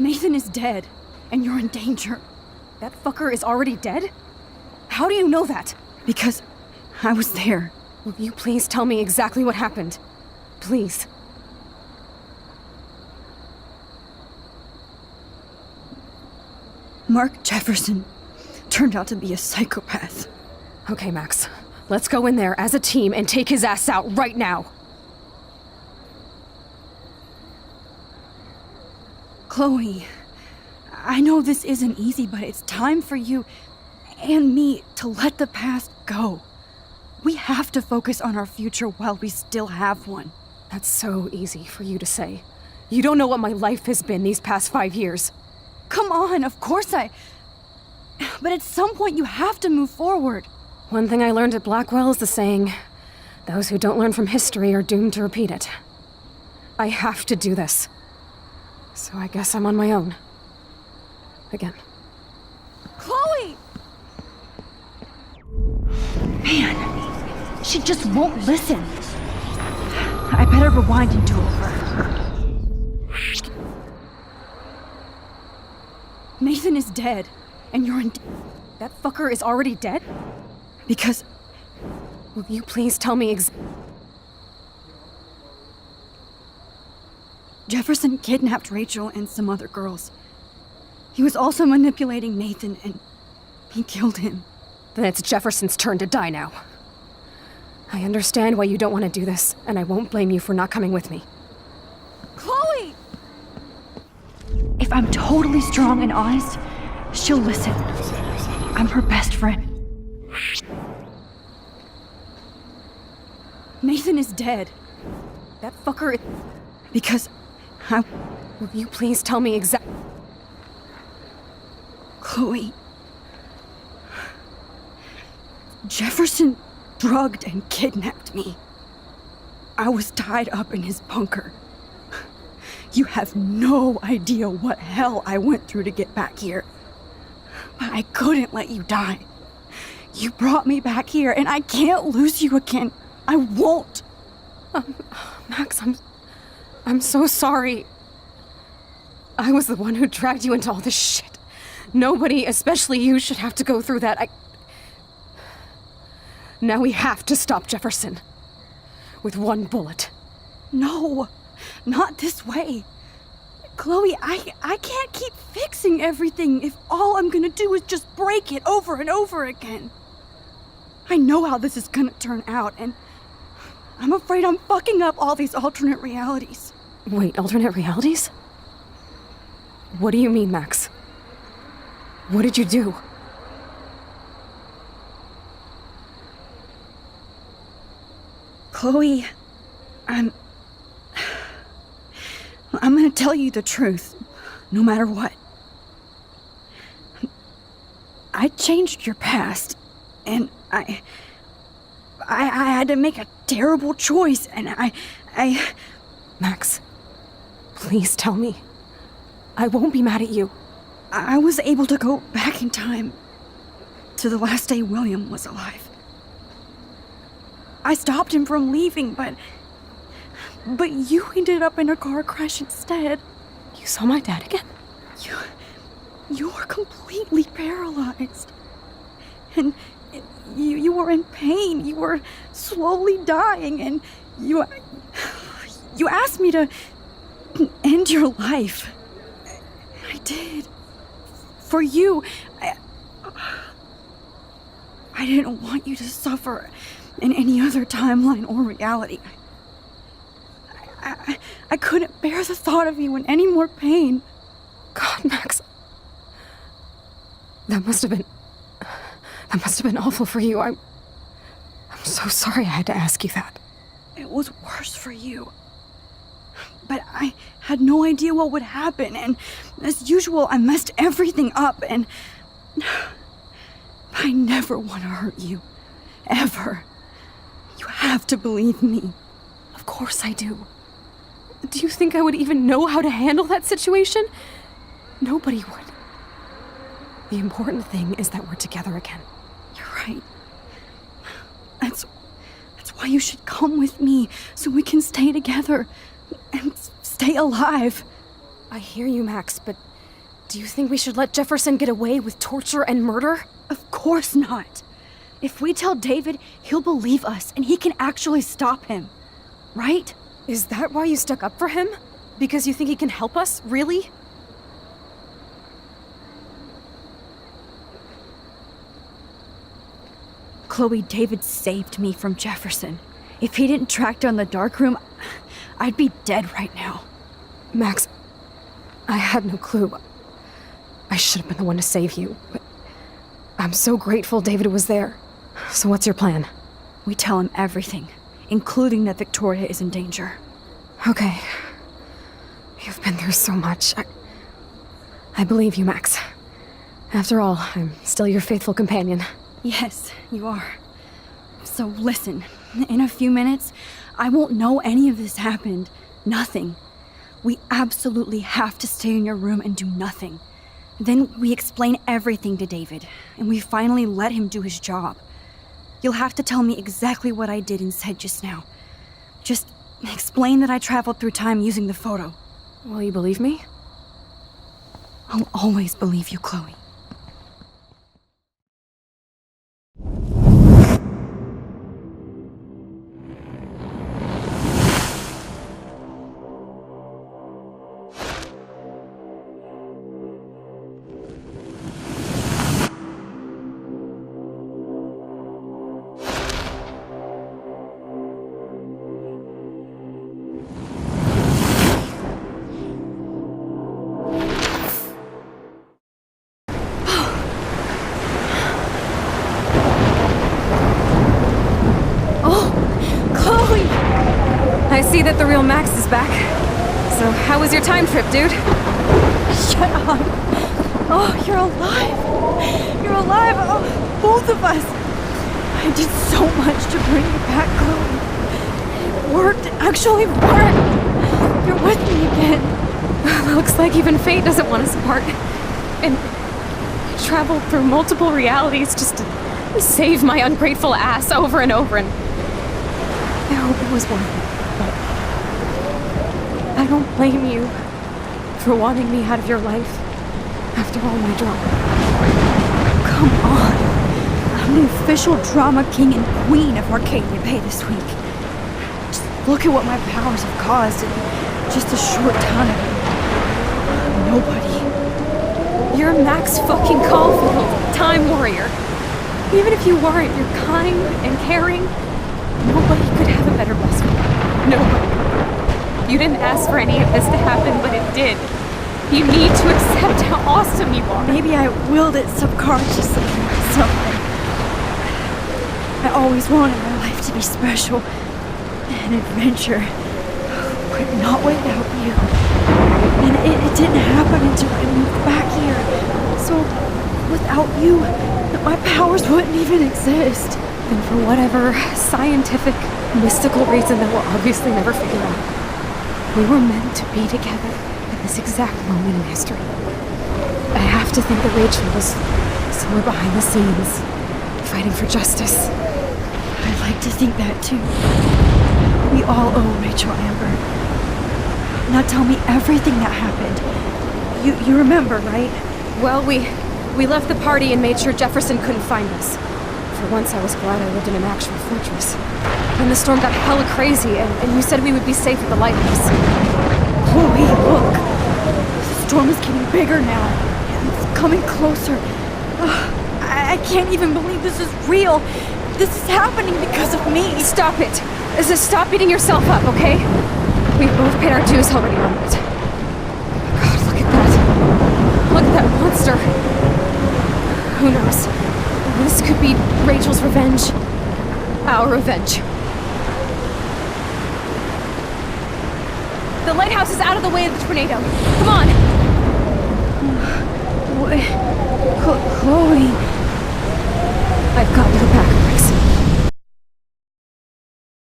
Nathan is dead, and you're in danger. That fucker is already dead? How do you know that? Because I was there. Will you please tell me exactly what happened? Please. Mark Jefferson turned out to be a psychopath. Okay, Max. Let's go in there as a team and take his ass out right now. Chloe, I know this isn't easy, but it's time for you and me to let the past go. We have to focus on our future while we still have one. That's so easy for you to say. You don't know what my life has been these past 5 years. Come on, of course But at some point you have to move forward. One thing I learned at Blackwell is the saying, those who don't learn from history are doomed to repeat it. I have to do this. So I guess I'm on my own. Again. Chloe! Man, she just won't listen. I better rewind into her. Nathan is dead, and you're in... That fucker is already dead? Because... Will you please tell me Jefferson kidnapped Rachel and some other girls. He was also manipulating Nathan, and he killed him. Then it's Jefferson's turn to die now. I understand why you don't want to do this, and I won't blame you for not coming with me. Chloe! If I'm totally strong and honest, she'll listen. I'm her best friend. Nathan is dead. That fucker is... Because Will you please tell me exactly... Chloe... Jefferson drugged and kidnapped me. I was tied up in his bunker. You have no idea what hell I went through to get back here. But I couldn't let you die. You brought me back here, and I can't lose you again. I won't. Max, I'm so sorry. I was the one who dragged you into all this shit. Nobody, especially you, should have to go through that. Now we have to stop Jefferson. With one bullet. No, not this way. Chloe, I can't keep fixing everything if all I'm gonna do is just break it over and over again. I know how this is gonna turn out, and I'm afraid I'm fucking up all these alternate realities. Wait, alternate realities? What do you mean, Max? What did you do? Chloe, I'm gonna tell you the truth, no matter what. I changed your past, and I had to make a terrible choice, and I... Max, please tell me. I won't be mad at you. I was able to go back in time to the last day William was alive. I stopped him from leaving, but you ended up in a car crash instead. You saw my dad again? You were completely paralyzed. And you were in pain. You were slowly dying, and you asked me to end your life. I did. For you. I didn't want you to suffer in any other timeline or reality. I couldn't bear the thought of you in any more pain. God, Max. That must have been awful for you. I'm so sorry I had to ask you that. It was worse for you. But I had no idea what would happen, and as usual, I messed everything up, and I never want to hurt you. Ever. You have to believe me. Of course I do. Do you think I would even know how to handle that situation? Nobody would. The important thing is that we're together again. You're right. That's why you should come with me, so we can stay together and stay alive. I hear you, Max, but Do you think we should let Jefferson get away with torture and murder? Of course not. If we tell David, he'll believe us and he can actually stop him. Right? Is that why you stuck up for him? Because you think he can help us? Really? Chloe, David saved me from Jefferson. If he didn't track down the darkroom, I'd be dead right now. Max, I had no clue. I should have been the one to save you, but I'm so grateful David was there. So what's your plan? We tell him everything, including that Victoria is in danger. Okay. You've been through so much. I believe you, Max. After all, I'm still your faithful companion. Yes, you are. So listen, in a few minutes, I won't know any of this happened. Nothing. We absolutely have to stay in your room and do nothing. Then we explain everything to David, and we finally let him do his job. You'll have to tell me exactly what I did and said just now. Just explain that I traveled through time using the photo. Will you believe me? I'll always believe you, Chloe. I see that the real Max is back. So, how was your time trip, dude? Shut up. Oh, you're alive. You're alive. Oh, both of us. I did so much to bring you back, Chloe. It worked. It actually worked. You're with me again. Looks like even fate doesn't want us apart. And I traveled through multiple realities just to save my ungrateful ass over and over, and I hope it was worth it. But I don't blame you for wanting me out of your life after all my drama. Come on. I'm the official drama king and queen of Arcadia Bay this week. Just look at what my powers have caused in just a short time. Nobody. You're Max fucking Caulfield, Time Warrior. Even if you weren't, you're kind and caring. Nobody could have a better best friend. Nobody. You didn't ask for any of this to happen, but it did. You need to accept how awesome you are. Maybe I willed it subconsciously or something. I always wanted my life to be special. An adventure. But not without you. And it didn't happen until I moved back here. So, without you, my powers wouldn't even exist. And for whatever scientific, mystical reason that we'll obviously never figure out, we were meant to be together at this exact moment in history. I have to think that Rachel was somewhere behind the scenes, fighting for justice. I like to think that too. We all owe Rachel Amber. Now tell me everything that happened. You remember, right? Well, we left the party and made sure Jefferson couldn't find us. For once, I was glad I lived in an actual fortress. Then the storm got hella crazy, and you said we would be safe at the lighthouse. Chloe, look! The storm is getting bigger now. It's coming closer. I can't even believe this is real. This is happening because of me. Stop it! Stop beating yourself up, okay? We've both paid our dues already on it. God, look at that. Look at that monster. Who knows? This could be Rachel's revenge. Our revenge. The lighthouse is out of the way of the tornado. Come on! Chloe... I've got to go back